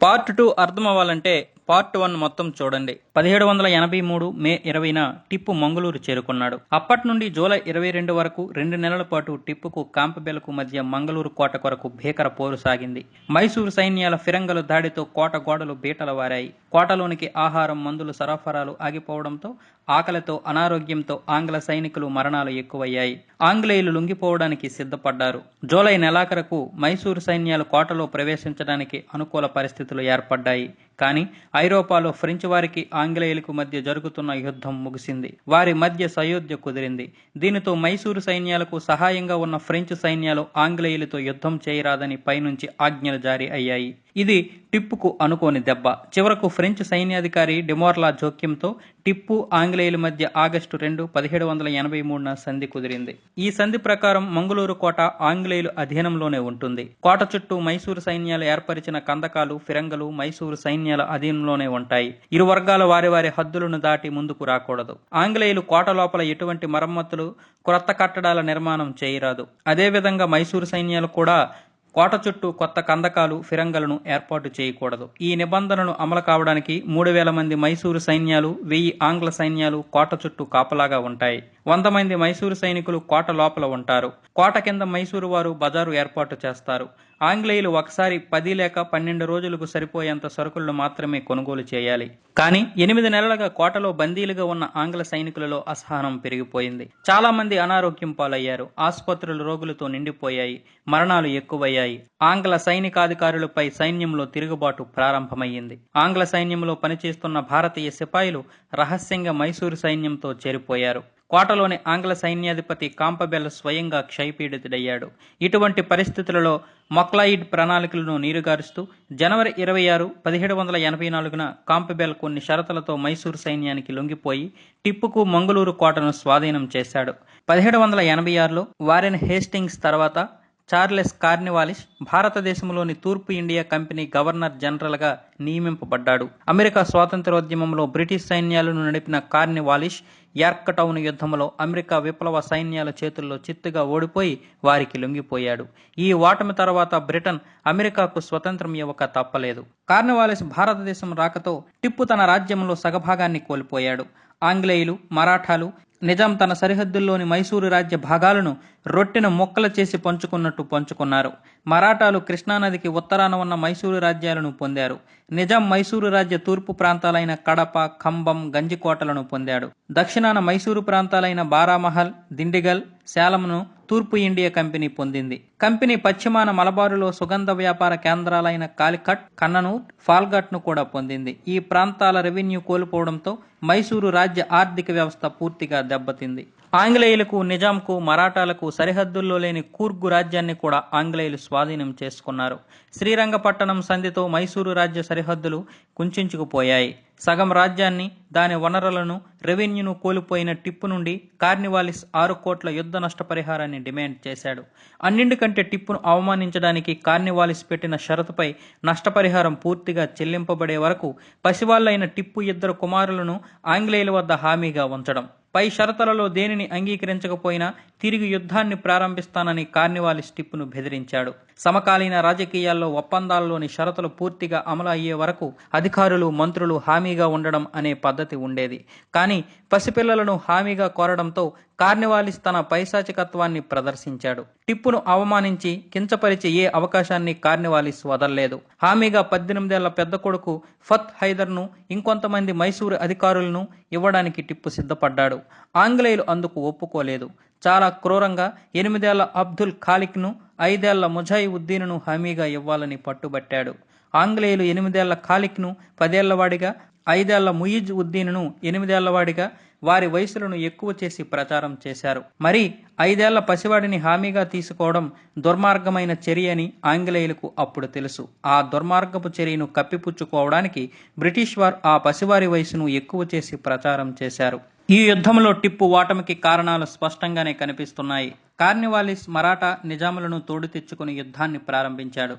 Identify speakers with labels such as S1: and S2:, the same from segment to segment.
S1: Part 2 అర్థం అవ్వాలంటే part 1 మొత్తం చూడండి. 1783 మే 20న టిప్పు మంగుళూరు చేరుకున్నాడు. అప్పటి నుండి జూలై 22 వరకు 2 నెలల పాటు టిప్పుకు కాంపబెల్కు మధ్య మంగళూరు కోట కొరకు భీకర పోరు సాగింది. మైసూరు సైన్యాల ఫిరంగల దాడితో కోట గోడలు బీటలు వారాయి. కోటలోనికి ఆహారం, మందులు సరఫరాలు ఆగిపోవడంతో ఆకలితో, అనారోగ్యంతో ఆంగ్ల సైనికులు మరణాలు ఎక్కువయ్యాయి. ఆంగ్లేయులు లొంగిపోవడానికి సిద్ధపడ్డారు. జూలై నెలాఖరుకు మైసూరు సైన్యాలు కోటలో ప్రవేశించడానికి అనుకూల పరిస్థితులు ఏర్పడ్డాయి. కానీ ఐరోపాలో ఫ్రెంచ్ వారికి ఆంగ్లేయులకు మధ్య జరుగుతున్న యుద్ధం ముగిసింది. వారి మధ్య సయోధ్య కుదిరింది. దీనితో మైసూరు సైన్యాలకు సహాయంగా ఉన్న ఫ్రెంచ్ సైన్యాలు ఆంగ్లేయులతో యుద్ధం చేయరాదని పైనుంచి ఆజ్ఞలు జారీ అయ్యాయి. ఇది టిప్పుకు అనుకోని దెబ్బ. చివరకు ఫ్రెంచ్ సైన్యాధికారి డిమోర్లా జోక్యంతో టిప్పు, ఆంగ్లేయుల మధ్య ఆగస్టు 2, 1783న సంధి కుదిరింది. ఈ సంధి ప్రకారం మంగుళూరు కోట ఆంగ్లేయుల అధీనంలోనే ఉంటుంది. కోట చుట్టూ మైసూరు సైన్యాలు ఏర్పరిచిన కందకాలు, ఫిరంగలు మైసూరు సైన్యాల అధీనంలోనే ఉంటాయి. ఇరు వర్గాల వారి వారి హద్దులను దాటి ముందుకు రాకూడదు. ఆంగ్లేయులు కోట లోపల ఎటువంటి మరమ్మతులు, క్రొత్త కట్టడాల నిర్మాణం చేయరాదు. అదేవిధంగా మైసూరు సైన్యాలు కూడా కోట చుట్టూ కొత్త కందకాలు, ఫిరంగలను ఏర్పాటు చేయకూడదు. ఈ నిబంధనలు అమలు కావడానికి 3000 మంది మైసూరు సైన్యాలు, 1000 ఆంగ్ల సైన్యాలు కోట చుట్టూ కాపలాగా ఉంటాయి. 100 మంది మైసూరు సైనికులు కోట లోపల ఉంటారు. కోట కింద మైసూరు వారు బజారు ఏర్పాటు చేస్తారు. ఆంగ్లేయులు ఒకసారి 10 లేక 12 రోజులకు సరిపోయేంత సరుకులను మాత్రమే కొనుగోలు చేయాలి. కానీ 8 నెలలుగా కోటలో బందీలుగా ఉన్న ఆంగ్ల సైనికులలో అసహనం పెరిగిపోయింది. చాలా మంది అనారోగ్యం పాలయ్యారు. ఆసుపత్రులు రోగులతో నిండిపోయాయి. మరణాలు ఎక్కువయ్యాయి. ఆంగ్ల సైనికాధికారులపై సైన్యంలో తిరుగుబాటు ప్రారంభమయ్యింది. ఆంగ్ల సైన్యంలో పనిచేస్తున్న భారతీయ సిపాయిలు రహస్యంగా మైసూరు సైన్యంతో చేరిపోయారు. కోటలోని ఆంగ్ల సైన్యాధిపతి కాంపబెల్ స్వయంగా క్షయపీడితుడయ్యాడు. ఇటువంటి పరిస్థితులలో మొక్లాయిడ్ ప్రణాళికలను నీరుగారుస్తూ జనవరి 26, 1784న కాంపబెల్ కొన్ని షరతులతో మైసూరు సైన్యానికి లొంగిపోయి టిప్పుకు మంగుళూరు కోటను స్వాధీనం చేశాడు. 1786లో వారెన్ హేస్టింగ్స్ తర్వాత చార్లెస్ కార్న్వాలిస్ భారతదేశంలోని తూర్పు ఇండియా కంపెనీ గవర్నర్ జనరల్గా నియమింపబడ్డాడు. అమెరికా స్వాతంత్ర్యోద్యమంలో బ్రిటిష్ సైన్యాలను నడిపిన కార్న్వాలిస్ యార్క్ టౌన్ యుద్ధంలో అమెరికా విప్లవ సైన్యాల చేతుల్లో చిత్తుగా ఓడిపోయి వారికి లొంగిపోయాడు. ఈ ఓటమి తర్వాత బ్రిటన్ అమెరికాకు స్వతంత్రం ఇవ్వక తప్పలేదు. కార్న్వాలిస్ భారతదేశం రాకతో టిప్పు తన రాజ్యంలో సగభాగాన్ని కోల్పోయాడు. ఆంగ్లేయులు, మరాఠాలు నిజాం తన సరిహద్దుల్లోని మైసూరు రాజ్య భాగాలను రొట్టెను ముక్కలు చేసి పంచుకున్నట్టు పంచుకున్నారు. మరాఠాలు కృష్ణానదికి ఉత్తరాన ఉన్న మైసూరు రాజ్యాలను పొందారు. నిజాం మైసూరు రాజ్య తూర్పు ప్రాంతాలైన కడప, ఖమ్మం, గంజికోటలను పొందాడు. దక్షిణాన మైసూరు ప్రాంతాలైన బారామహల్, దిండిగల్, శాలంను తూర్పు ఇండియా కంపెనీ పొందింది. కంపెనీ పశ్చిమాన మలబారులో సుగంధ వ్యాపార కేంద్రాలైన కాలికట్, కన్ననూర్, ఫాల్ఘట్ ను కూడా పొందింది. ఈ ప్రాంతాల రెవెన్యూ కోల్పోవడంతో మైసూరు రాజ్య ఆర్థిక వ్యవస్థ పూర్తిగా దెబ్బతింది. ఆంగ్లేయులకు, నిజాంకు, మరాఠాలకు సరిహద్దుల్లో లేని కూర్గు రాజ్యాన్ని కూడా ఆంగ్లేయులు స్వాధీనం చేసుకున్నారు. శ్రీరంగపట్టణం సంధితో మైసూరు రాజ్య సరిహద్దులు కుంచుకుపోయాయి. సగం రాజ్యాన్ని, దాని వనరులను, రెవెన్యూను కోల్పోయిన టిప్పు నుండి కార్న్వాలిస్ 6 కోట్ల యుద్ధ నష్టపరిహారాన్ని డిమాండ్ చేశాడు. అన్నింటికంటే టిప్పును అవమానించడానికి కార్న్వాలిస్ పెట్టిన షరతుపై నష్టపరిహారం పూర్తిగా చెల్లింపబడే వరకు పసివాళ్లైన టిప్పు 2 కుమారులను ఆంగ్లేయుల వద్ద హామీగా ఉంచడం. పై షరతులలో దేనిని అంగీకరించకపోయినా తిరిగి యుద్ధాన్ని ప్రారంభిస్తానని కార్న్వాలిస్ టిప్పును బెదిరించాడు. సమకాలీన రాజకీయాల్లో ఒప్పందాల్లోని షరతులు పూర్తిగా అమలు అయ్యే వరకు అధికారులు, మంత్రులు హామీగా ఉండడం అనే పద్ధతి ఉండేది. కానీ పసిపిల్లలను హామీగా కోరడంతో కార్న్వాలిస్ తన పైశాచికత్వాన్ని ప్రదర్శించాడు. టిప్పును అవమానించి, కించపరిచే ఏ అవకాశాన్ని కార్న్వాలిస్ వదల్లేదు. హామీగా 18 ఏళ్ల పెద్ద కొడుకు ఫత్ హైదర్ను, ఇంకొంతమంది మైసూరు అధికారులను ఇవ్వడానికి టిప్పు సిద్ధపడ్డాడు. ఆంగ్లేయులు అందుకు ఒప్పుకోలేదు. చాలా క్రూరంగా 8 ఏళ్ల అబ్దుల్ ఖాలిక్ను, 5 ఏళ్ల ముజాయి ఉద్దీన్ను హామీగా ఇవ్వాలని పట్టుబట్టాడు. ఆంగ్లేయులు 8 ఏళ్ల ఖాలిక్ను 10 ఏళ్లవాడిగా, 5 ఏళ్ల ముయిజ్ ఉద్దీన్ను 8 ఏళ్లవాడిగా వారి వయసులను ఎక్కువ చేసి ప్రచారం చేశారు. మరి 5 ఏళ్ల పసివాడిని హామీగా తీసుకోవడం దుర్మార్గమైన చర్య అని ఆంగ్లేయులకు అప్పుడు తెలుసు. ఆ దుర్మార్గపు చర్యను కప్పిపుచ్చుకోవడానికి బ్రిటిష్ వారు ఆ పసివారి వయసును ఎక్కువ చేసి ప్రచారం చేశారు. ఈ యుద్ధంలో టిప్పు ఓటమికి కారణాలు స్పష్టంగానే కనిపిస్తున్నాయి. కార్న్వాలిస్ మరాఠా, నిజాములను తోడు తెచ్చుకుని యుద్ధాన్ని ప్రారంభించాడు.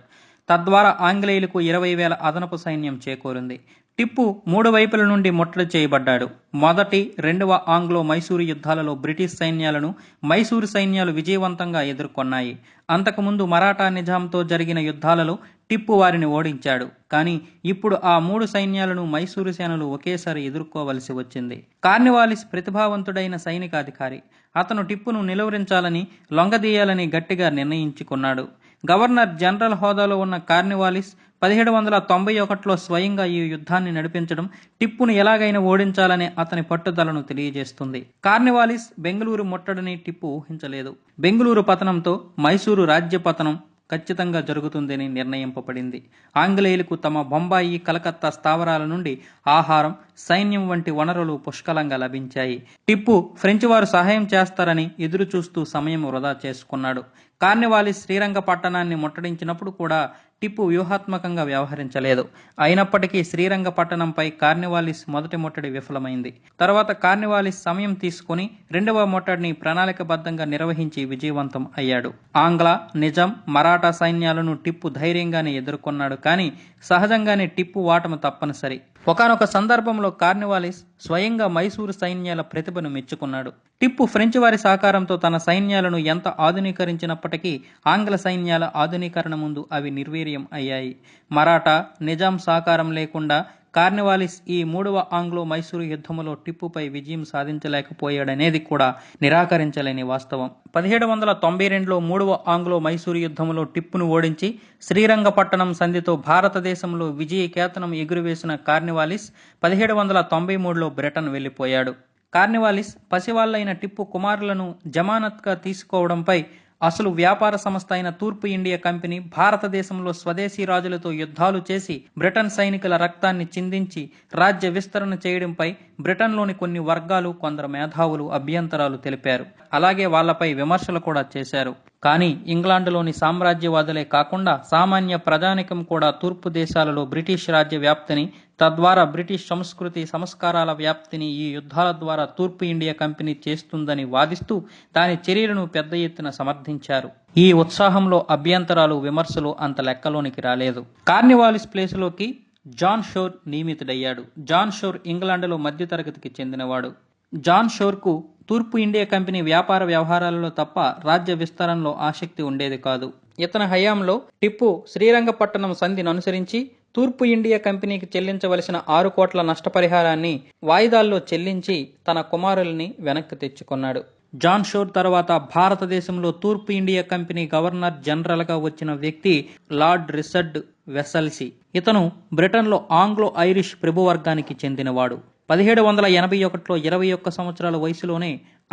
S1: తద్వారా ఆంగ్లేయులకు 20,000 అదనపు సైన్యం చేకూరింది. టిప్పు 3 వైపుల నుండి ముట్టడి చేయబడ్డాడు. మొదటి, రెండవ ఆంగ్లో మైసూరు యుద్ధాలలో బ్రిటిష్ సైన్యాలను మైసూరు సైన్యాలు విజయవంతంగా ఎదుర్కొన్నాయి. అంతకుముందు మరాఠా నిజాంతో జరిగిన యుద్ధాలలో టిప్పు వారిని ఓడించాడు. కానీ ఇప్పుడు ఆ 3 సైన్యాలను మైసూరు సేనలు ఒకేసారి ఎదుర్కోవలసి వచ్చింది. కార్నివాలిస్ ప్రతిభావంతుడైన సైనికాధికారి. అతను టిప్పును నిలువరించాలని, లొంగదీయాలని గట్టిగా నిర్ణయించుకున్నాడు. గవర్నర్ జనరల్ హోదాలో ఉన్న కార్నివాలిస్ 1791లో స్వయంగా ఈ యుద్ధాన్ని నడిపించడం టిప్పును ఎలాగైనా ఓడించాలనే అతని పట్టుదలను తెలియజేస్తుంది. కార్నివాలిస్ బెంగళూరు ముట్టడిని టిప్పు ఊహించలేదు. బెంగళూరు పతనంతో మైసూరు రాజ్య పతనం ఖచ్చితంగా జరుగుతుందని నిర్ణయింపబడింది. ఆంగ్లేయులకు తమ బొంబాయి, కలకత్తా స్థావరాల నుండి ఆహారం, సైన్యం వంటి వనరులు పుష్కలంగా లభించాయి. టిప్పు ఫ్రెంచి వారు సహాయం చేస్తారని ఎదురు చూస్తూ సమయం వృధా చేసుకున్నాడు. కార్నివాలిస్ శ్రీరంగపట్టణాన్ని ముట్టడించినప్పుడు కూడా టిప్పు వ్యూహాత్మకంగా వ్యవహరించలేదు. అయినప్పటికీ శ్రీరంగపట్టణంపై కార్నివాలిస్ మొదటి ముట్టడి విఫలమైంది. తర్వాత కార్నివాలిస్ సమయం తీసుకుని రెండవ ముట్టడిని ప్రణాళికబద్ధంగా నిర్వహించి విజయవంతం అయ్యాడు. ఆంగ్ల, నిజాం, మరాఠా సైన్యాలను టిప్పు ధైర్యంగానే ఎదుర్కొన్నాడు. కానీ సహజంగానే టిప్పు ఓటమి తప్పనిసరి. ఒకానొక సందర్భంలో కార్నివాలిస్ స్వయంగా మైసూరు సైన్యాల ప్రతిభను మెచ్చుకున్నాడు. టిప్పు ఫ్రెంచి వారి సహకారంతో తన సైన్యాలను ఎంత ఆధునీకరించినప్పటికీ ఆంగ్ల సైన్యాల ఆధునీకరణ ముందు అవి నిర్వీర్యం అయ్యాయి. మరాఠా, నిజాం సహకారం లేకుండా కార్నివాలిస్ ఈ 3వ ఆంగ్లో మైసూరు యుద్ధములో టిప్పుపై విజయం సాధించలేకపోయాడనేది కూడా నిరాకరించలేని వాస్తవం. 1792లో 3వ ఆంగ్లో మైసూరు యుద్ధములో టిప్పును ఓడించి శ్రీరంగపట్టణం సంధితో భారతదేశంలో విజయ కేతనం ఎగురవేసిన కార్నివాలిస్ 1793లో బ్రిటన్ వెళ్లిపోయాడు. కార్నివాలిస్ పసివాళ్లైన టిప్పు కుమారులను జమానత్గా తీసుకోవడంపై అసలు వ్యాపార సంస్థ అయిన తూర్పు ఇండియా కంపెనీ భారతదేశంలో స్వదేశీ రాజులతో యుద్ధాలు చేసి బ్రిటన్ సైనికుల రక్తాన్ని చిందించి రాజ్య విస్తరణ చేయడంపై బ్రిటన్లోని కొన్ని వర్గాలు, కొందరు మేధావులు అభ్యంతరాలు తెలిపారు. అలాగే వాళ్లపై విమర్శలు కూడా చేశారు. కానీ ఇంగ్లాండ్లోని సామ్రాజ్యవాదులే కాకుండా సామాన్య ప్రజానికం కూడా తూర్పు దేశాలలో బ్రిటిష్ రాజ్య వ్యాప్తిని, తద్వారా బ్రిటిష్ సంస్కృతి సంస్కారాల వ్యాప్తిని ఈ యుద్ధాల ద్వారా తూర్పు ఇండియా కంపెనీ చేస్తుందని వాదిస్తూ దాని చర్యలను పెద్ద ఎత్తున సమర్థించారు. ఈ ఉత్సాహంలో అభ్యంతరాలు, విమర్శలు అంత లెక్కలోనికి రాలేదు. కార్నివాలిస్ ప్లేసులోకి జాన్ షోర్ నియమితుడయ్యాడు. జాన్ షోర్ ఇంగ్లాండ్లో మధ్యతరగతికి చెందినవాడు. జాన్ షోర్కు తూర్పు ఇండియా కంపెనీ వ్యాపార వ్యవహారాలలో తప్ప రాజ్య విస్తరణలో ఆసక్తి ఉండేది కాదు. ఇతని హయాంలో టిప్పు శ్రీరంగపట్టణం సంధిని అనుసరించి తూర్పు ఇండియా కంపెనీకి చెల్లించవలసిన 6 కోట్ల నష్టపరిహారాన్ని వాయిదాల్లో చెల్లించి తన కుమారుల్ని వెనక్కి తెచ్చుకున్నాడు. జాన్ షోర్ తర్వాత భారతదేశంలో తూర్పు ఇండియా కంపెనీ గవర్నర్ జనరల్గా వచ్చిన వ్యక్తి లార్డ్ రిచర్డ్ వెసల్సీ. ఇతను బ్రిటన్లో ఆంగ్లో ఐరిష్ ప్రభువర్గానికి చెందినవాడు. 1781లో 21 సంవత్సరాల వయసులోనే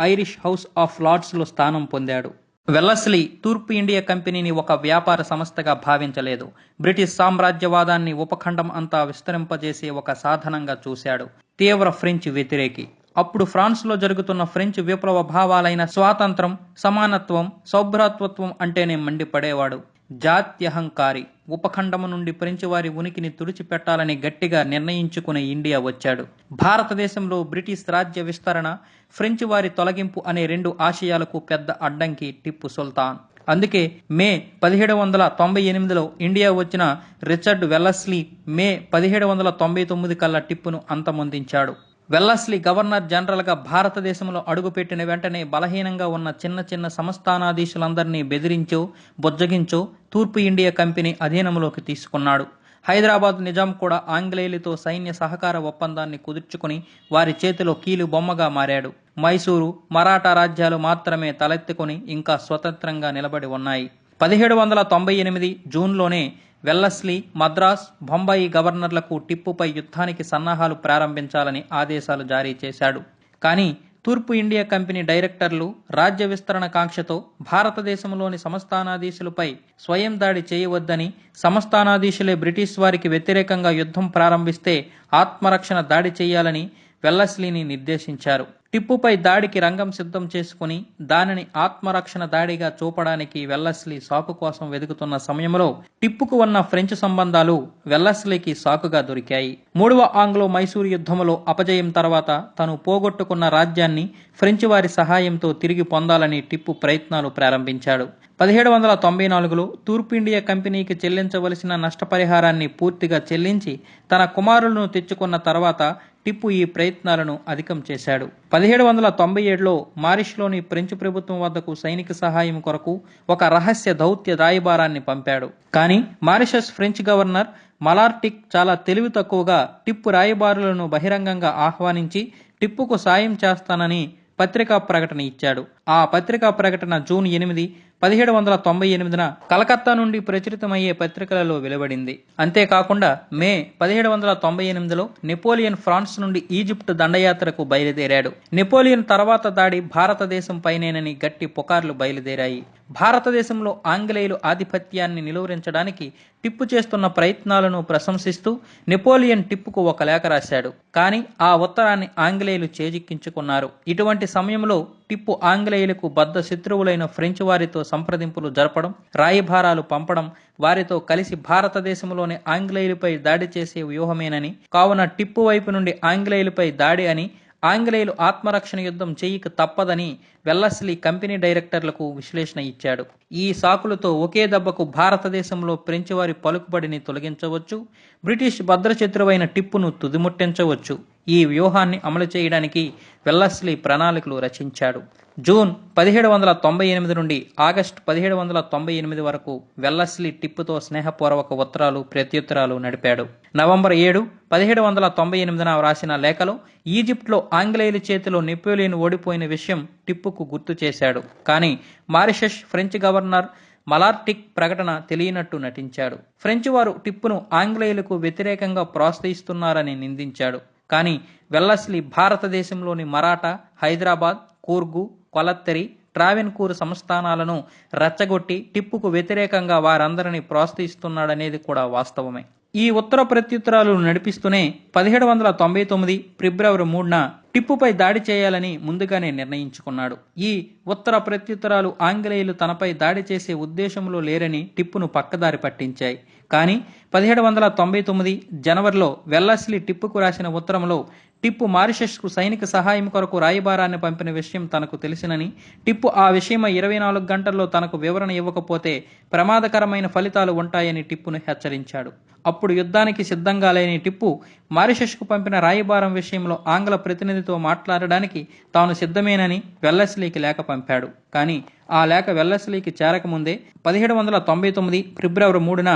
S1: ఐరిష్ హౌస్ ఆఫ్ లార్డ్స్లో స్థానం పొందాడు. వెల్లస్లీ తూర్పు ఇండియా కంపెనీని ఒక వ్యాపార సంస్థగా భావించలేదు. బ్రిటిష్ సామ్రాజ్యవాదాన్ని ఉపఖండం అంతా విస్తరింపజేసే ఒక సాధనంగా చూశాడు. తీవ్ర ఫ్రెంచ్ వ్యతిరేకి. అప్పుడు ఫ్రాన్స్లో జరుగుతున్న ఫ్రెంచ్ విప్లవ భావాలైన స్వాతంత్రం, సమానత్వం, సౌభ్రాతృత్వం అంటేనే మండిపడేవాడు. జాత్యహంకారి. ఉపఖండము నుండి ఫ్రెంచి వారి ఉనికిని తుడిచిపెట్టాలని గట్టిగా నిర్ణయించుకుని ఇండియా వచ్చాడు. భారతదేశంలో బ్రిటిష్ రాజ్య విస్తరణ, ఫ్రెంచి వారి తొలగింపు అనే 2 ఆశయాలకు పెద్ద అడ్డంకి టిప్పు సుల్తాన్. అందుకే మే 1798లో ఇండియా వచ్చిన రిచర్డ్ వెల్లస్లీ మే 1799 కల్లా టిప్పును అంతమొందించాడు. వెల్లస్లీ గవర్నర్ జనరల్గా భారతదేశంలో అడుగుపెట్టిన వెంటనే బలహీనంగా ఉన్న చిన్న చిన్న సంస్థానాధీశులందరినీ బెదిరించో, బుజ్జగించో తూర్పు ఇండియా కంపెనీ అధీనంలోకి తీసుకున్నాడు. హైదరాబాద్ నిజాం కూడా ఆంగ్లేయులతో సైన్య సహకార ఒప్పందాన్ని కుదుర్చుకుని వారి చేతిలో కీలు బొమ్మగా మారాడు. మైసూరు, మరాఠా రాజ్యాలు మాత్రమే తలెత్తుకుని ఇంకా స్వతంత్రంగా నిలబడి ఉన్నాయి. 1798 జూన్లోనే వెల్లస్లీ మద్రాస్, బొంబాయి గవర్నర్లకు టిప్పుపై యుద్ధానికి సన్నాహాలు ప్రారంభించాలని ఆదేశాలు జారీ చేశాడు. కానీ తూర్పు ఇండియా కంపెనీ డైరెక్టర్లు రాజ్య విస్తరణ కాంక్షతో భారతదేశంలోని సంస్థానాధీశులపై స్వయం దాడి చేయవద్దని, సంస్థానాధీశులే బ్రిటిష్ వారికి వ్యతిరేకంగా యుద్ధం ప్రారంభిస్తే ఆత్మరక్షణ దాడి చేయాలని వెల్లస్లీని నిర్దేశించారు. టిప్పుపై దాడికి రంగం సిద్ధం చేసుకుని దానిని ఆత్మరక్షణ దాడిగా చూపడానికి వెల్లస్లీ సాకు కోసం వెతుకుతున్న సమయంలో టిప్పుకు ఉన్న ఫ్రెంచ్ సంబంధాలు వెల్లస్లీకి సాకుగా దొరికాయి. మూడవ ఆంగ్లో మైసూరు యుద్ధంలో అపజయం తర్వాత తను పోగొట్టుకున్న రాజ్యాన్ని ఫ్రెంచ్ వారి సహాయంతో తిరిగి పొందాలని టిప్పు ప్రయత్నాలు ప్రారంభించాడు. 1794లో తూర్పు ఇండియా కంపెనీకి చెల్లించవలసిన నష్టపరిహారాన్ని పూర్తిగా చెల్లించి తన కుమారులను తెచ్చుకున్న తర్వాత టిప్పు ఈ ప్రయత్నాలను అధికం చేశాడు. 1797లో మారిష్లోని ఫ్రెంచ్ ప్రభుత్వం వద్దకు సైనిక సహాయం కొరకు ఒక రహస్య దౌత్య రాయబారాన్ని పంపాడు. కానీ మారిషస్ ఫ్రెంచ్ గవర్నర్ మలార్టిక్ చాలా తెలివి తక్కువగా టిప్పు రాయబారులను బహిరంగంగా ఆహ్వానించి టిప్పుకు సాయం చేస్తానని పత్రికా ప్రకటన ఇచ్చాడు. ఆ పత్రికా ప్రకటన జూన్ 8, 1798న కలకత్తా నుండి ప్రచురితమయ్యే పత్రికలలో వెలువడింది. అంతేకాకుండా మే 1798లో నెపోలియన్ ఫ్రాన్స్ నుండి ఈజిప్ట్ దండయాత్రకు బయలుదేరాడు. నెపోలియన్ తర్వాత దాడి భారతదేశం పైనేనని గట్టి పుకార్లు బయలుదేరాయి. భారతదేశంలో ఆంగ్లేయులు ఆధిపత్యాన్ని నిలువరించడానికి టిప్పు చేస్తున్న ప్రయత్నాలను ప్రశంసిస్తూ నెపోలియన్ టిప్పుకు ఒక లేఖ రాశాడు. కానీ ఆ ఉత్తరాన్ని ఆంగ్లేయులు చేజిక్కించుకున్నారు. ఇటువంటి సమయంలో టిప్పు ఆంగ్లేయులకు బద్ధ శత్రువులైన ఫ్రెంచ్ వారితో సంప్రదింపులు జరపడం, రాయబారాలు పంపడం, వారితో కలిసి భారతదేశంలోని ఆంగ్లేయులపై దాడి చేసే వ్యూహమేనని, కావున టిప్పు వైపు నుండి ఆంగ్లేయులపై దాడి అని, ఆంగ్లేయులు ఆత్మరక్షణ యుద్ధం చేయక తప్పదని వెల్లస్లీ కంపెనీ డైరెక్టర్లకు విశ్లేషణ ఇచ్చాడు. ఈ సాకులతో ఒకే దెబ్బకు భారతదేశంలో ఫ్రెంచ్ వారి పలుకుబడిని తొలగించవచ్చు, బ్రిటిష్ భద్రశత్రువైన టిప్పును తుదిముట్టించవచ్చు. ఈ వ్యూహాన్ని అమలు చేయడానికి వెల్లస్లీ ప్రణాళికలు రచించాడు. జూన్ 1798 నుండి ఆగస్టు 1798 వరకు వెల్లస్లీ టిప్పుతో స్నేహపూర్వక ఉత్తరాలు ప్రత్యుత్తరాలు నడిపాడు. నవంబర్ 7, 1798న వ్రాసిన లేఖలో ఈజిప్ట్లో ఆంగ్లేయుల చేతిలో నెపోలియన్ ఓడిపోయిన విషయం టిప్పుకు గుర్తు చేశాడు. కానీ మారిషస్ ఫ్రెంచ్ గవర్నర్ మలార్టిక్ ప్రకటన తెలియనట్టు నటించాడు. ఫ్రెంచ్ వారు టిప్పును ఆంగ్లేయులకు వ్యతిరేకంగా ప్రోత్సహిస్తున్నారని నిందించాడు. కానీ వెల్లస్లీ భారతదేశంలోని మరాఠా, హైదరాబాద్, కూర్గు, కొలత్తెరి, ట్రావెన్కూర్ సంస్థానాలను రెచ్చగొట్టి టిప్పుకు వ్యతిరేకంగా వారందరినీ ప్రోత్సహిస్తున్నాడనేది కూడా వాస్తవమే. ఈ ఉత్తర ప్రత్యుత్తరాలు నడిపిస్తూనే 1799 ఫిబ్రవరి 3న టిప్పుపై దాడి చేయాలని ముందుగానే నిర్ణయించుకున్నాడు. ఈ ఉత్తర ప్రత్యుత్తరాలు ఆంగ్లేయులు తనపై దాడి చేసే ఉద్దేశంలో లేరని టిప్పును పక్కదారి పట్టించాయి. కానీ 1799 జనవరిలో వెల్లస్లీ టిప్పుకు రాసిన ఉత్తరంలో టిప్పు మారిషస్కు సైనిక సహాయం కొరకు రాయబారాన్ని పంపిన విషయం తనకు తెలిసినని, టిప్పు ఆ విషయమై 24 గంటల్లో తనకు వివరణ ఇవ్వకపోతే ప్రమాదకరమైన ఫలితాలు ఉంటాయని టిప్పును హెచ్చరించాడు. అప్పుడు యుద్ధానికి సిద్ధంగా లేని టిప్పు మారిషస్కు పంపిన రాయబారం విషయంలో ఆంగ్ల ప్రతినిధితో మాట్లాడడానికి తాను సిద్ధమేనని వెల్లస్లీకి లేఖ పంపాడు. కానీ ఆ లేఖ వెల్లస్లీకి చేరకముందే 1799 ఫిబ్రవరి 3న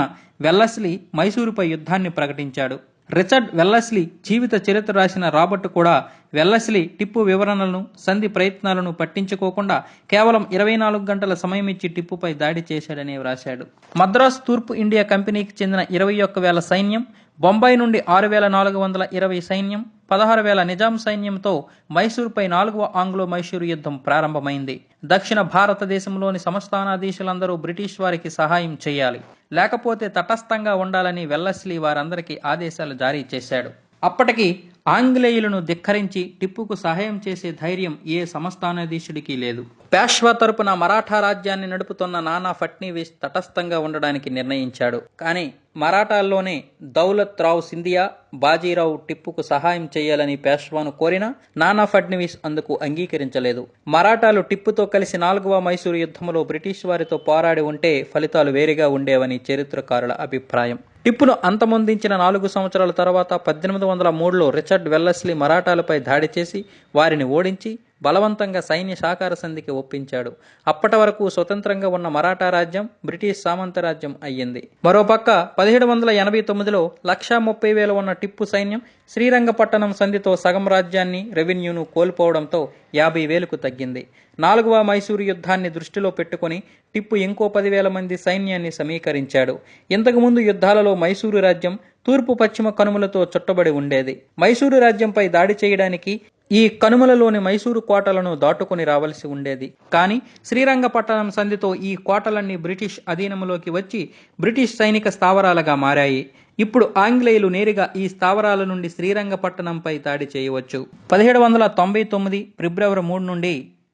S1: వెల్లస్లీ మైసూరుపై యుద్ధాన్ని ప్రకటించాడు. రిచర్డ్ వెల్లస్లీ జీవిత చరిత్ర రాసిన రాబర్ట్ కూడా వెల్లస్లీ టిప్పు వివరణలను, సంధి ప్రయత్నాలను పట్టించుకోకుండా కేవలం 24 గంటల సమయం ఇచ్చి టిప్పుపై దాడి చేశాడని వ్రాశాడు. మద్రాస్ తూర్పు ఇండియా కంపెనీకి చెందిన 21,000 సైన్యం, బొంబాయి నుండి 6,420 సైన్యం, 16,000 నిజాం సైన్యంతో మైసూరుపై 4వ ఆంగ్లో మైసూరు యుద్ధం ప్రారంభమైంది. దక్షిణ భారతదేశంలోని సంస్థానాధీశులందరూ బ్రిటిష్ వారికి సహాయం చేయాలి, లేకపోతే తటస్థంగా ఉండాలని వెల్లస్లీ వారందరికీ ఆదేశాలు జారీ చేశాడు. అప్పటికి ఆంగ్లేయులను ధిక్కరించి టిప్పుకు సహాయం చేసే ధైర్యం ఏ సంస్థానాధీశుడికి లేదు. పేష్వా తరపున మరాఠా రాజ్యాన్ని నడుపుతున్న నానా ఫడ్నవీస్ తటస్థంగా ఉండడానికి నిర్ణయించాడు. కానీ మరాఠాల్లోనే దౌలత్ రావ్ సింధియా, బాజీరావు టిప్పుకు సహాయం చేయాలని పేష్వాను కోరినా నానా ఫడ్నవీస్ అందుకు అంగీకరించలేదు. మరాఠాలు టిప్పుతో కలిసి 4వ మైసూరు యుద్ధంలో బ్రిటిష్ వారితో పోరాడి ఉంటే ఫలితాలు వేరుగా ఉండేవని చరిత్రకారుల అభిప్రాయం. టిప్పును అంతమొందించిన 4 సంవత్సరాల తర్వాత 1803లో రిచర్డ్ వెల్లస్లీ మరాఠాలపై దాడి చేసి వారిని ఓడించి బలవంతంగా సైన్య సహకార సంధికి ఒప్పించాడు. అప్పటి వరకు స్వతంత్రంగా ఉన్న మరాఠా రాజ్యం బ్రిటిష్ సామంత రాజ్యం అయ్యింది. మరోపక్క 1789లో 130,000 ఉన్న టిప్పు సైన్యం శ్రీరంగపట్టణం సంధితో సగం రాజ్యాన్ని, రెవెన్యూను కోల్పోవడంతో 50,000కు తగ్గింది. 4వ మైసూరు యుద్ధాన్ని దృష్టిలో పెట్టుకుని టిప్పు ఇంకో 10,000 మంది సైన్యాన్ని సమీకరించాడు. ఇంతకుముందు యుద్ధాలలో మైసూరు రాజ్యం తూర్పు పశ్చిమ కనుమలతో చుట్టబడి ఉండేది. మైసూరు రాజ్యంపై దాడి చేయడానికి ఈ కనుమలలోని మైసూరు కోటలను దాటుకుని రావలసి ఉండేది. కానీ శ్రీరంగపట్టణం సంధితో ఈ కోటలన్నీ బ్రిటిష్ అధీనంలోకి వచ్చి బ్రిటిష్ సైనిక స్థావరాలుగా మారాయి. ఇప్పుడు ఆంగ్లేయులు నేరుగా ఈ స్థావరాల నుండి శ్రీరంగపట్టణంపై దాడి చేయవచ్చు. 1799 ఫిబ్రవరి 3 నుండి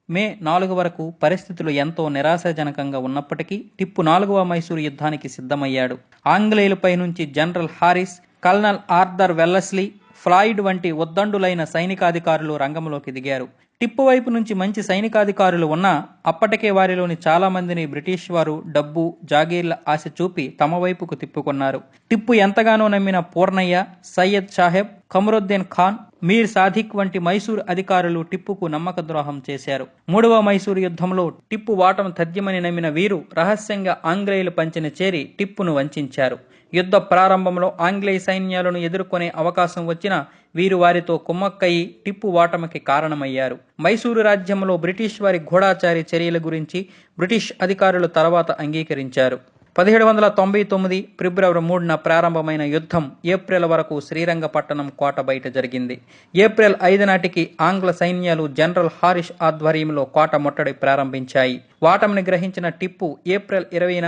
S1: మే 4 వరకు పరిస్థితులు ఎంతో నిరాశాజనకంగా ఉన్నప్పటికీ టిప్పు 4వ మైసూరు యుద్ధానికి సిద్ధమయ్యాడు. ఆంగ్లేయులపై నుంచి General Harris, Colonel Arthur Wellesley, Floyd వంటి ఉద్దండులైన సైనికాధికారులు రంగంలోకి దిగారు. టిప్పు వైపు నుంచి మంచి సైనికాధికారులు ఉన్నా అప్పటికే వారిలోని చాలా మందిని బ్రిటిష్ వారు డబ్బు, జాగీర్ల ఆశ చూపి తమ వైపుకు తిప్పుకున్నారు. టిప్పు ఎంతగానో నమ్మిన పూర్ణయ్య, సయ్యద్ సాహెబ్, కమరుద్దీన్ ఖాన్, మీర్ సాదిక్ వంటి మైసూరు అధికారులు టిప్పుకు నమ్మక ద్రోహం చేశారు. 3వ మైసూరు యుద్ధంలో టిప్పు వాటం తథ్యమని నమ్మిన వీరు రహస్యంగా ఆంగ్లేయుల పంచెన చేరి టిప్పును వంచారు. యుద్ధ ప్రారంభంలో ఆంగ్లేయ సైన్యాలను ఎదుర్కొనే అవకాశం వచ్చినా వీరు వారితో కుమ్మక్కయి టిప్పు ఓటమికి కారణమయ్యారు. మైసూరు రాజ్యంలో బ్రిటిష్ వారి గూఢాచారి చర్యల గురించి బ్రిటిష్ అధికారులు తర్వాత అంగీకరించారు. 1799 ఫిబ్రవరి 3న ప్రారంభమైన యుద్ధం ఏప్రిల్ వరకు శ్రీరంగపట్టణం కోట బయట జరిగింది. ఏప్రిల్ 5 నాటికి ఆంగ్ల సైన్యాలు జనరల్ హారిస్ ఆధ్వర్యంలో కోట ముట్టడి ప్రారంభించాయి. వాటమిని గ్రహించిన టిప్పు ఏప్రిల్ 20న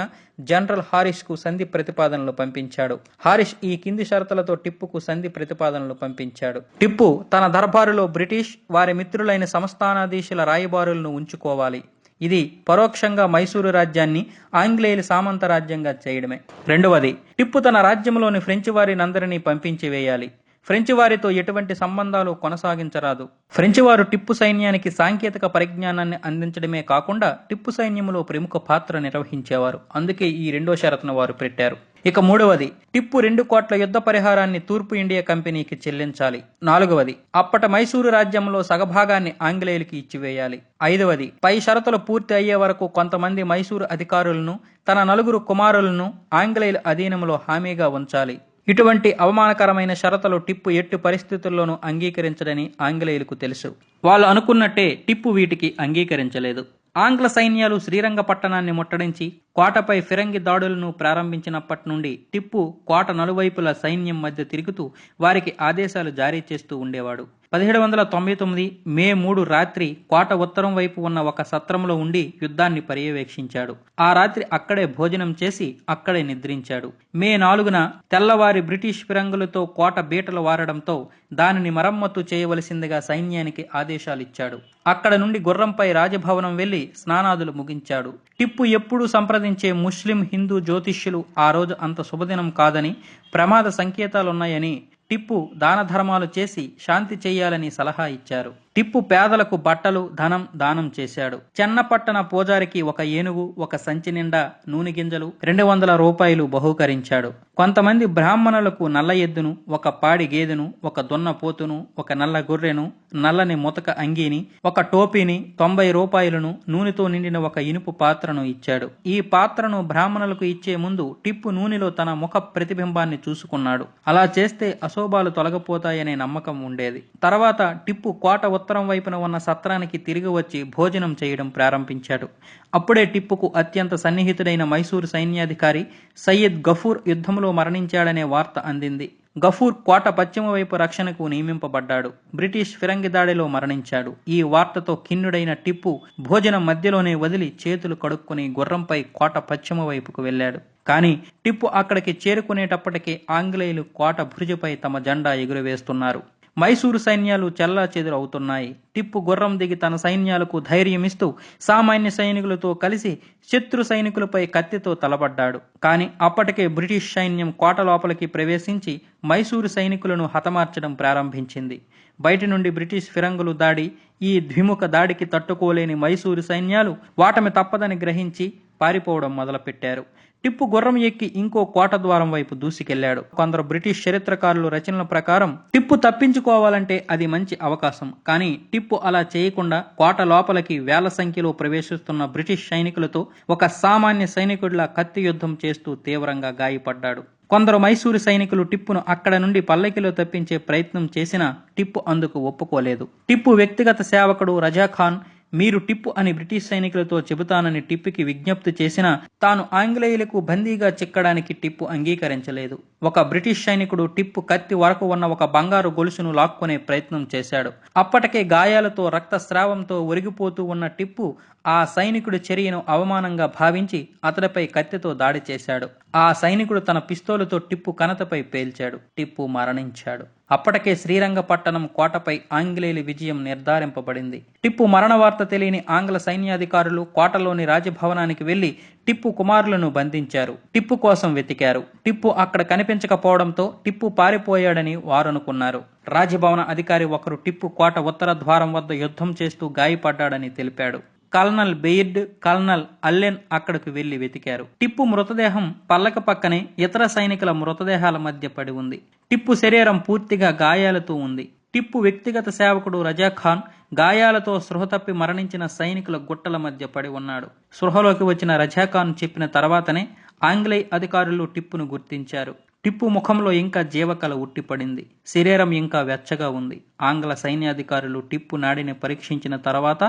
S1: జనరల్ హారిస్ కు సంధి ప్రతిపాదనలు పంపించాడు. హారిస్ ఈ కింది షరతులతో టిప్పుకు సంధి ప్రతిపాదనలు పంపించాడు. టిప్పు తన దర్బారులో బ్రిటిష్, వారి మిత్రులైన సంస్థానాధీశుల రాయబారులను ఉంచుకోవాలి. ఇది పరోక్షంగా మైసూరు రాజ్యాన్ని ఆంగ్లేయుల సామంత రాజ్యంగా చేయడమే. రెండవది, టిప్పు తన రాజ్యంలోని ఫ్రెంచి వారినందరినీ పంపించి వేయాలి. ఫ్రెంచి వారితో ఎటువంటి సంబంధాలు కొనసాగించరాదు. ఫ్రెంచి వారు టిప్పు సైన్యానికి సాంకేతిక పరిజ్ఞానాన్ని అందించడమే కాకుండా టిప్పు సైన్యంలో ప్రముఖ పాత్ర నిర్వహించేవారు. అందుకే ఈ రెండో షరతును వారు పెట్టారు. ఇక మూడవది, టిప్పు 2 కోట్ల యుద్ధ పరిహారాన్ని తూర్పు ఇండియా కంపెనీకి చెల్లించాలి. 4వది, అప్పట మైసూరు రాజ్యంలో సగభాగాన్ని ఆంగ్లేయులకి ఇచ్చివేయాలి. 5వది, పై షరతులు పూర్తి అయ్యే వరకు కొంతమంది మైసూరు అధికారులను, తన 4 కుమారులను ఆంగ్లేయుల అధీనంలో హామీగా ఉంచాలి. ఇటువంటి అవమానకరమైన షరతులు టిప్పు ఎట్టి పరిస్థితుల్లోనూ అంగీకరించడని ఆంగ్లేయులకు తెలుసు. వాళ్ళు అనుకున్నట్టే టిప్పు వీటికి అంగీకరించలేదు. ఆంగ్ల సైన్యాలు శ్రీరంగపట్టణాన్ని ముట్టడించి కోటపై ఫిరంగి దాడులను ప్రారంభించినప్పటి నుండి టిప్పు కోట నలువైపుల సైన్యం మధ్య తిరుగుతూ వారికి ఆదేశాలు జారీ చేస్తూ ఉండేవాడు. 1799 మే 3 రాత్రి కోట ఉత్తరం వైపు ఉన్న ఒక సత్రంలో ఉండి యుద్ధాన్ని పర్యవేక్షించాడు. ఆ రాత్రి అక్కడే భోజనం చేసి అక్కడే నిద్రించాడు. మే 4న తెల్లవారి బ్రిటిష్ ఫిరంగులతో కోట బీటలు వారడంతో దానిని మరమ్మతు చేయవలసిందిగా సైన్యానికి ఆదేశాలిచ్చాడు. అక్కడ నుండి గుర్రంపై రాజభవనం వెళ్లి స్నానాదులు ముగించాడు. టిప్పు ఎప్పుడూ సంప్రదించే ముస్లిం, హిందూ జ్యోతిష్యులు ఆ రోజు అంత శుభదినం కాదని, ప్రమాద సంకేతాలున్నాయని, టిప్పు దాన ధర్మాలు చేసి శాంతి చెయ్యాలని సలహా ఇచ్చారు. టిప్పు పేదలకు బట్టలు, ధనం దానం చేశాడు. చెన్నపట్టణ పూజారికి ఒక ఏనుగు, ఒక సంచి నిండా నూనె గింజలు, 200 రూపాయలు బహూకరించాడు. కొంతమంది బ్రాహ్మణులకు నల్ల ఎద్దును, ఒక పాడి గేదెను, ఒక దున్న పోతును, ఒక నల్ల గొర్రెను, నల్లని ముతక అంగీని, ఒక టోపీని, 90 రూపాయలను, నూనెతో నిండిన ఒక ఇనుపు పాత్రను ఇచ్చాడు. ఈ పాత్రను బ్రాహ్మణులకు ఇచ్చే ముందు టిప్పు నూనెలో తన ముఖ ప్రతిబింబాన్ని చూసుకున్నాడు. అలా చేస్తే అశోభాలు తొలగిపోతాయనే నమ్మకం ఉండేది. తర్వాత టిప్పు కోట ఉత్తరం వైపున ఉన్న సత్రానికి తిరిగి వచ్చి భోజనం చేయడం ప్రారంభించాడు. అప్పుడే టిప్పుకు అత్యంత సన్నిహితుడైన మైసూరు సైన్యాధికారి సయ్యద్ గఫూర్ యుద్ధంలో మరణించాడనే వార్త అందింది. గఫూర్ కోట పశ్చిమ వైపు రక్షణకు నియమింపబడ్డాడు. బ్రిటిష్ ఫిరంగి దాడిలో మరణించాడు. ఈ వార్తతో ఖిన్నుడైన టిప్పు భోజనం మధ్యలోనే వదిలి చేతులు కడుక్కుని గుర్రంపై కోట పశ్చిమ వైపుకు వెళ్లాడు. కానీ టిప్పు అక్కడికి చేరుకునేటప్పటికే ఆంగ్లేయులు కోట భుజపై తమ జెండా ఎగురవేస్తున్నారు. మైసూరు సైన్యాలు చెల్లాచెదురు అవుతున్నాయి. టిప్పు గుర్రం దిగి తన సైన్యాలకు ధైర్యమిస్తూ సామాన్య సైనికులతో కలిసి శత్రు సైనికులపై కత్తితో తలబడ్డాడు. కానీ అప్పటికే బ్రిటిష్ సైన్యం కోట లోపలికి ప్రవేశించి మైసూరు సైనికులను హతమార్చడం ప్రారంభించింది. బయటి నుండి బ్రిటిష్ ఫిరంగులు దాడి, ఈ ద్విముఖ దాడికి తట్టుకోలేని మైసూరు సైన్యాలు వాటమి తప్పదని గ్రహించి పారిపోవడం మొదలుపెట్టారు. టిప్పు గుర్రం ఎక్కి ఇంకో కోట ద్వారం వైపు దూసుకెళ్లాడు. కొందరు బ్రిటిష్ చరిత్రకారుల రచనల ప్రకారం టిప్పు తప్పించుకోవాలంటే అది మంచి అవకాశం. కానీ టిప్పు అలా చేయకుండా కోట లోపలికి వేల సంఖ్యలో ప్రవేశిస్తున్న బ్రిటిష్ సైనికులతో ఒక సామాన్య సైనికుడిలా కత్తి యుద్ధం చేస్తూ తీవ్రంగా గాయపడ్డాడు. కొందరు మైసూరు సైనికులు టిప్పును అక్కడ నుండి పల్లకిలో తప్పించే ప్రయత్నం చేసినా టిప్పు అందుకు ఒప్పుకోలేదు. టిప్పు వ్యక్తిగత సేవకుడు రజాఖాన్ మీరు టిప్పు అని బ్రిటిష్ సైనికులతో చెబుతానని టిప్పుకి విజ్ఞప్తి చేసినా తాను ఆంగ్లేయులకు బందీగా చిక్కడానికి టిప్పు అంగీకరించలేదు. ఒక బ్రిటిష్ సైనికుడు టిప్పు కత్తి వరకు ఉన్న ఒక బంగారు గొలుసును లాక్కునే ప్రయత్నం చేశాడు. అప్పటికే గాయాలతో రక్తస్రావంతో ఒరిగిపోతూ ఉన్న టిప్పు ఆ సైనికుడి చర్యను అవమానంగా భావించి అతడిపై కత్తితో దాడి చేశాడు. ఆ సైనికుడు తన పిస్తోలుతో టిప్పు కణతపై పేల్చాడు. టిప్పు మరణించాడు. అప్పటికే శ్రీరంగపట్టణం కోటపై ఆంగ్లేయుల విజయం నిర్ధారింపబడింది. టిప్పు మరణ వార్త తెలియని ఆంగ్ల సైన్యాధికారులు కోటలోని రాజభవనానికి వెళ్లి టిప్పు కుమారులను బంధించారు. టిప్పు కోసం వెతికారు. టిప్పు అక్కడ కనిపించకపోవడంతో టిప్పు పారిపోయాడని వారనుకున్నారు. రాజభవన అధికారి ఒకరు టిప్పు కోట ఉత్తర ద్వారం వద్ద యుద్ధం చేస్తూ గాయపడ్డాడని తెలిపాడు. కల్నల్ బెయిర్డ్, కల్నల్ అల్లెన్ అక్కడకు వెళ్లి వెతికారు. టిప్పు మృతదేహం పల్లక పక్కనే ఇతర సైనికుల మృతదేహాల మధ్య పడి ఉంది. టిప్పు శరీరం పూర్తిగా గాయాలతో ఉంది. టిప్పు వ్యక్తిగత సేవకుడు రజాఖాన్ గాయాలతో స్పృహ తప్పి మరణించిన సైనికుల గుట్టల మధ్య పడి ఉన్నాడు. స్పృహలోకి వచ్చిన రజాఖాన్ చెప్పిన తర్వాతనే ఆంగ్లేయ అధికారులు టిప్పును గుర్తించారు. టిప్పు ముఖంలో ఇంకా జీవకళ ఉట్టిపడింది. శరీరం ఇంకా వెచ్చగా ఉంది. ఆంగ్ల సైన్యాధికారులు టిప్పు నాడిని పరీక్షించిన తర్వాత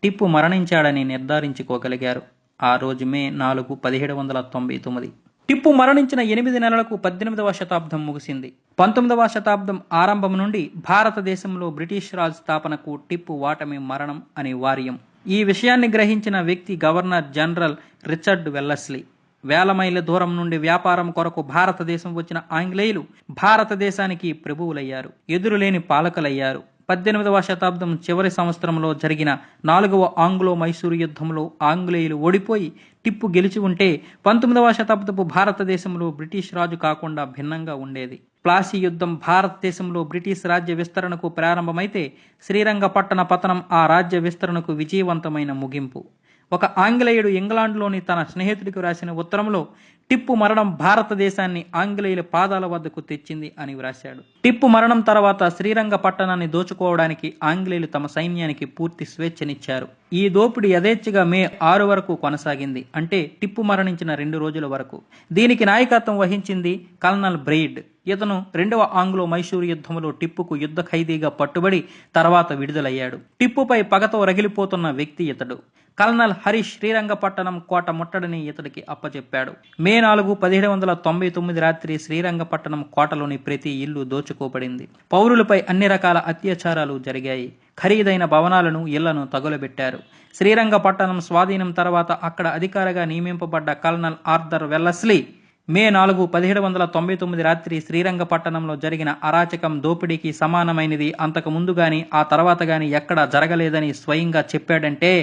S1: టిప్పు మరణించాడని నిర్ధారించుకోగలిగారు. ఆ రోజు మే 4, 1799. టిప్పు మరణించిన 8 నెలలకు 18వ శతాబ్దం ముగిసింది. 19వ శతాబ్దం ఆరంభం నుండి భారతదేశంలో బ్రిటిష్ రాజ్ స్థాపనకు టిప్పు ఓటమి మరణం అనివార్యం. ఈ విషయాన్ని గ్రహించిన వ్యక్తి గవర్నర్ జనరల్ రిచర్డ్ వెల్లస్లీ. వేల మైళ్ళ దూరం నుండి వ్యాపారం కొరకు భారతదేశం వచ్చిన ఆంగ్లేయులు భారతదేశానికి ప్రభువులయ్యారు. ఎదురులేని పాలకులయ్యారు. 18వ శతాబ్దం చివరి సంవత్సరంలో జరిగిన 4వ ఆంగ్లో మైసూరు యుద్ధంలో ఆంగ్లేయులు ఓడిపోయి టిప్పు గెలిచి ఉంటే 19వ శతాబ్దపు భారతదేశంలో బ్రిటిష్ రాజు కాకుండా భిన్నంగా ఉండేది. ప్లాసీ యుద్ధం భారతదేశంలో బ్రిటిష్ రాజ్య విస్తరణకు ప్రారంభమైతే శ్రీరంగపట్టణ పతనం ఆ రాజ్య విస్తరణకు విజయవంతమైన ముగింపు. ఒక ఆంగ్లేయుడు ఇంగ్లాండ్లోని తన స్నేహితుడికి రాసిన ఉత్తరంలో టిప్పు మరణం భారతదేశాన్ని ఆంగ్లేయుల పాదాల వద్దకు తెచ్చింది అని వ్రాశాడు. టిప్పు మరణం తర్వాత శ్రీరంగపట్టణాన్ని దోచుకోవడానికి ఆంగ్లేయులు తమ సైన్యానికి పూర్తి స్వేచ్ఛనిచ్చారు. ఈ దోపిడీ యథేచ్ఛగా మే 6 వరకు కొనసాగింది. అంటే టిప్పు మరణించిన 2 రోజుల వరకు. దీనికి నాయకత్వం వహించింది కల్నల్ బెయిర్డ్. ఇతను 2వ ఆంగ్లో మైసూరు యుద్ధంలో టిప్పుకు యుద్ధ ఖైదీగా పట్టుబడి తర్వాత విడుదలయ్యాడు. టిప్పుపై పగతో రగిలిపోతున్న వ్యక్తి ఇతడు. కల్నల్ హరీష్ శ్రీరంగపట్టణం కోట ముట్టడిని ఇతడికి అప్పచెప్పాడు. మే 4, 1799 రాత్రి శ్రీరంగపట్టణం కోటలోని ప్రతి ఇల్లు దోచుకోబడింది. పౌరులపై అన్ని రకాల అత్యాచారాలు జరిగాయి. ఖరీదైన భవనాలను, ఇళ్లను తగులబెట్టారు. శ్రీరంగపట్టణం స్వాధీనం తర్వాత అక్కడ అధికారిగా నియమింపబడ్డ కల్నల్ ఆర్థర్ వెల్లస్లీ మే 4, 1799 రాత్రి శ్రీరంగపట్టణంలో జరిగిన అరాచకం దోపిడీకి సమానమైనది అంతకు ముందు గాని ఆ తర్వాత గాని ఎక్కడా జరగలేదని స్వయంగా చెప్పాడంటే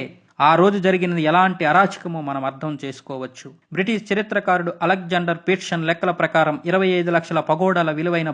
S1: ఆ రోజు జరిగినది ఎలాంటి అరాచకమో మనం అర్థం చేసుకోవచ్చు. బ్రిటిష్ చరిత్రకారుడు అలెగ్జాండర్ పీర్సన్ లెక్కల ప్రకారం 25 లక్షల పగోడాల విలువైన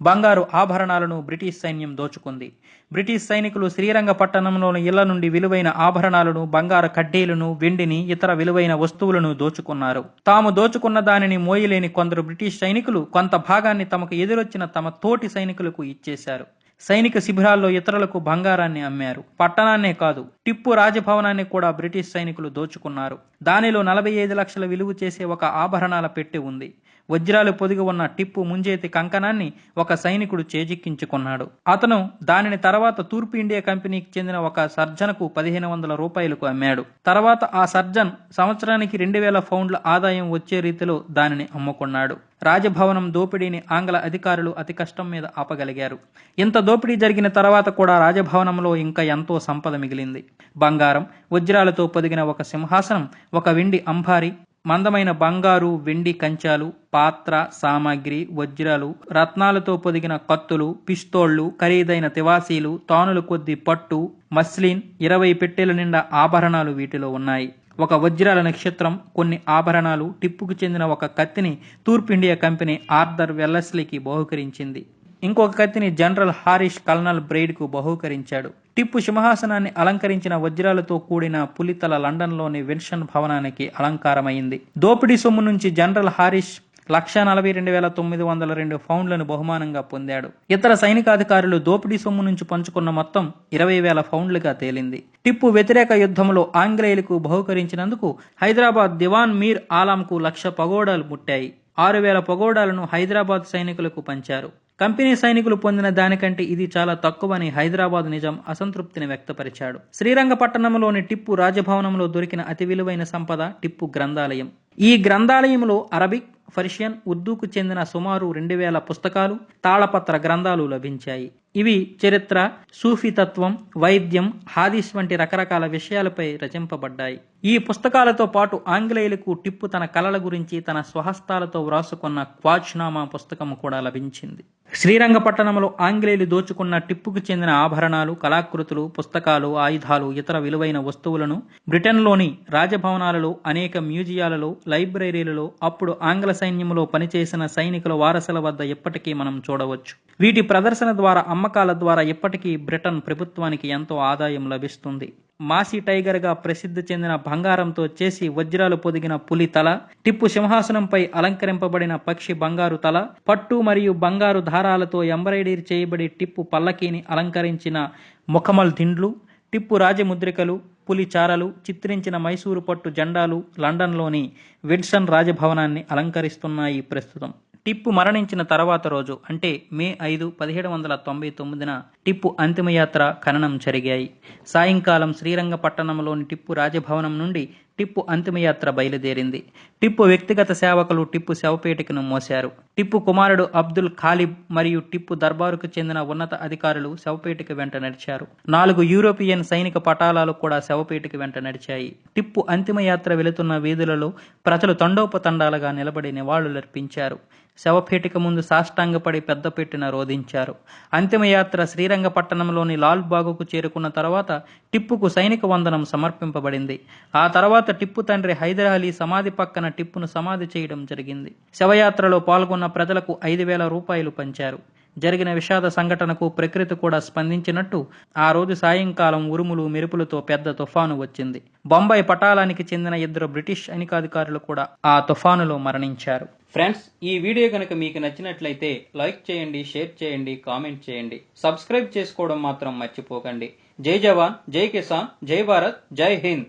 S1: బంగారు ఆభరణాలను బ్రిటిష్ సైన్యం దోచుకుంది. బ్రిటిష్ సైనికులు శ్రీరంగపట్టణంలోని ఇళ్ల నుండి విలువైన ఆభరణాలను, బంగారు కడ్డీలను, వెండిని, ఇతర విలువైన వస్తువులను దోచుకున్నారు. తాము దోచుకున్న దానిని మోయలేని కొందరు బ్రిటిష్ సైనికులు కొంత భాగాన్ని తమకు ఎదురొచ్చిన తమ తోటి సైనికులకు ఇచ్చేశారు. సైనిక శిబిరాల్లో ఇతరులకు బంగారాన్ని అమ్మారు. పట్టణాన్నే కాదు, టిప్పు రాజభవనాన్ని కూడా బ్రిటిష్ సైనికులు దోచుకున్నారు. దానిలో 45 లక్షల విలువ చేసే ఒక ఆభరణాల పెట్టె ఉంది. వజ్రాలు పొదిగి ఉన్న టిప్పు ముంజేతి కంకణాన్ని ఒక సైనికుడు చేజిక్కించుకున్నాడు. అతను దానిని తర్వాత తూర్పు ఇండియా కంపెనీకి చెందిన ఒక సర్జన్కు 1500 రూపాయలకు అమ్మాడు. తర్వాత ఆ సర్జన్ సంవత్సరానికి 2000 పౌండ్ల ఆదాయం వచ్చే రీతిలో దానిని అమ్ముకున్నాడు. రాజభవనం దోపిడీని ఆంగ్ల అధికారులు అతి కష్టం మీద ఆపగలిగారు. ఇంత దోపిడీ జరిగిన తర్వాత కూడా రాజభవనంలో ఇంకా ఎంతో సంపద మిగిలింది. బంగారం, వజ్రాలతో పొదిగిన ఒక సింహాసనం, ఒక వెండి అంబారి, మందమైన బంగారు, వెండి కంచాలు, పాత్ర సామాగ్రి, వజ్రాలు, రత్నాలతో పొదిగిన కత్తులు, పిస్తోళ్లు, ఖరీదైన తివాసీలు, తానుల కొద్ది పట్టు, మస్లిన్, 20 పెట్టెల నిండా ఆభరణాలు వీటిలో ఉన్నాయి. ఒక వజ్రాల నక్షత్రం, కొన్ని ఆభరణాలు, టిప్పుకు చెందిన ఒక కత్తిని తూర్పు ఇండియా కంపెనీ ఆర్థర్ వెల్లస్లీకి బహూకరించింది. ఇంకొక కత్తిని జనరల్ హారిష్ కల్నల్ బెయిర్డ్కు బహూకరించాడు. టిప్పు సింహాసనాన్ని అలంకరించిన వజ్రాలతో కూడిన పులితల లండన్లోని విన్సన్ భవనానికి అలంకారమైంది. దోపిడీ సొమ్ము నుంచి జనరల్ హారిష్ 1,42,902 పౌండ్లను బహుమానంగా పొందాడు. ఇతర సైనికాధికారులు దోపిడీ సొమ్ము నుంచి పంచుకున్న మొత్తం 20,000 పౌండ్లుగా తేలింది. టిప్పు వ్యతిరేక యుద్ధంలో ఆంగ్లేయులకు బహూకరించినందుకు హైదరాబాద్ దివాన్ మీర్ ఆలంకు 1,00,000 పగోడాలు ముట్టాయి. 6,000 పగోడాలను హైదరాబాద్ సైనికులకు పంచారు. కంపెనీ సైనికులు పొందిన దానికంటే ఇది చాలా తక్కువని హైదరాబాద్ నిజాం అసంతృప్తిని వ్యక్తపరిచాడు. శ్రీరంగపట్టణంలోని టిప్పు రాజభవనంలో దొరికిన అతి విలువైన సంపద టిప్పు గ్రంథాలయం. ఈ గ్రంథాలయంలో అరబిక్, పర్షియన్, ఉర్దూకు చెందిన సుమారు 2000 పుస్తకాలు, తాళపత్ర గ్రంథాలు లభించాయి. ఇవి చరిత్ర, సూఫీ తత్వం, వైద్యం, హాదీస్ వంటి రకరకాల విషయాలపై రచింపబడ్డాయి. ఈ పుస్తకాలతో పాటు ఆంగ్లేయులకు టిప్పు తన కలల గురించి తన స్వహస్తాలతో వ్రాసుకున్న క్వాజ్నామా పుస్తకం కూడా లభించింది. శ్రీరంగపట్టణంలో ఆంగ్లేయులు దోచుకున్న టిప్పుకు చెందిన ఆభరణాలు, కళాకృతులు, పుస్తకాలు, ఆయుధాలు, ఇతర విలువైన వస్తువులను బ్రిటన్లోని రాజభవనాలలో, అనేక మ్యూజియాలలో, లైబ్రరీలలో అప్పుడు ఆంగ్ల సైన్యంలో పనిచేసిన సైనికుల వారసుల వద్ద ఇప్పటికీ మనం చూడవచ్చు. వీటి ప్రదర్శన ద్వారా, అమ్మకాల ద్వారా ఇప్పటికీ బ్రిటన్ ప్రభుత్వానికి ఎంతో ఆదాయం లభిస్తుంది. మాసి టైగర్ గా ప్రసిద్ధి చెందిన బంగారంతో చేసి వజ్రాలు పొదిగిన పులి తల, టిప్పు సింహాసనంపై అలంకరింపబడిన పక్షి బంగారు తల, పట్టు మరియు బంగారు దారాలతో ఎంబ్రాయిడరీ చేయబడి టిప్పు పల్లకీని అలంకరించిన ముఖమల్ దిండ్లు, టిప్పు రాజముద్రికలు, పులి చారలు చిత్రించిన మైసూరు పట్టు జెండాలు లండన్లోని విండ్సర్ రాజభవనాన్ని అలంకరిస్తున్నాయి ప్రస్తుతం. టిప్పు మరణించిన తర్వాత రోజు అంటే మే 5, 1799న టిప్పు అంతిమయాత్ర, ఖననం జరిగాయి. సాయంకాలం శ్రీరంగపట్టణంలోని టిప్పు రాజభవనం నుండి టిప్పు అంతిమయాత్ర బయలుదేరింది. టిప్పు వ్యక్తిగత సేవకులు టిప్పు శవపేటికను మోశారు. టిప్పు కుమారుడు అబ్దుల్ ఖాలిబ్ మరియు టిప్పు దర్బారుకు చెందిన ఉన్నత అధికారులు శవపేటిక వెంట నడిచారు. 4 యూరోపియన్ సైనిక పటాలాలు కూడా శవపేటిక వెంట నడిచాయి. టిప్పు అంతిమయాత్ర వెళుతున్న వీధులలో ప్రజలు తండోపతండాలుగా నిలబడి నివాళులర్పించారు. శవపేటిక ముందు సాష్టాంగపడి పెద్దపెట్టిన రోధించారు. అంతిమయాత్ర శ్రీరంగపట్టణంలోని లాల్ బాగుకు చేరుకున్న తర్వాత టిప్పుకు సైనిక వందనం సమర్పింపబడింది. ఆ తర్వాత టిప్పు తండ్రి హైదర్ అలీ సమాధి పక్కన టిప్పును సమాధి చేయడం జరిగింది. శవయాత్రలో పాల్గొన్న ప్రజలకు 5,000 రూపాయలు పంచారు. జరిగిన విషాద సంఘటనకు ప్రకృతి కూడా స్పందించినట్టు ఆ రోజు సాయంకాలం ఉరుములు మెరుపులతో పెద్ద తుఫాను వచ్చింది. బొంబాయి పటాలానికి చెందిన 2 బ్రిటిష్ సైనికాధికారులు కూడా ఆ తుఫానులో మరణించారు. ఫ్రెండ్స్, ఈ వీడియో కనుక మీకు నచ్చినట్లయితే లైక్ చేయండి, షేర్ చేయండి, కామెంట్ చేయండి, సబ్స్క్రైబ్ చేసుకోవడం మాత్రం మర్చిపోకండి. జై జవాన్, జై కిసాన్, జై భారత్, జై Hind.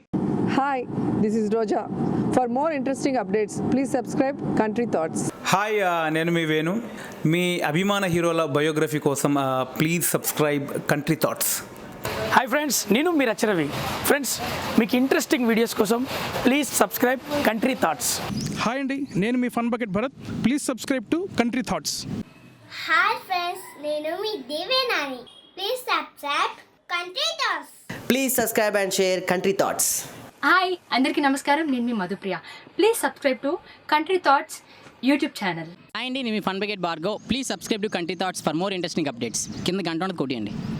S2: Hi, this is Roja. For more interesting updates please subscribe country thoughts.
S3: Hi, నేను మీ వేణు. మీ అభిమాన హీరోల బయోగ్రఫీ కోసం please subscribe country thoughts.
S4: Hi friends, నేను మీ రచరవి. ఫ్రెండ్స్, మీకు ఇంట్రెస్టింగ్ వీడియోస్ కోసం please subscribe country thoughts.
S5: Hi అండి, నేను మీ fun bucket Bharat. Please subscribe to country thoughts.
S6: Hi friends, నేను మీ Devenani. Please subscribe country thoughts.
S7: Please subscribe and share country thoughts.
S8: Hi అందరికీ నమస్కారం, నేను మీ Madhupriya. Please subscribe to country thoughts YouTube channel.
S9: Hi అండి, నేను మీ fun bucket Bhargav. Please subscribe to country thoughts for more interesting updates. కింద గంట కొట్టియండి.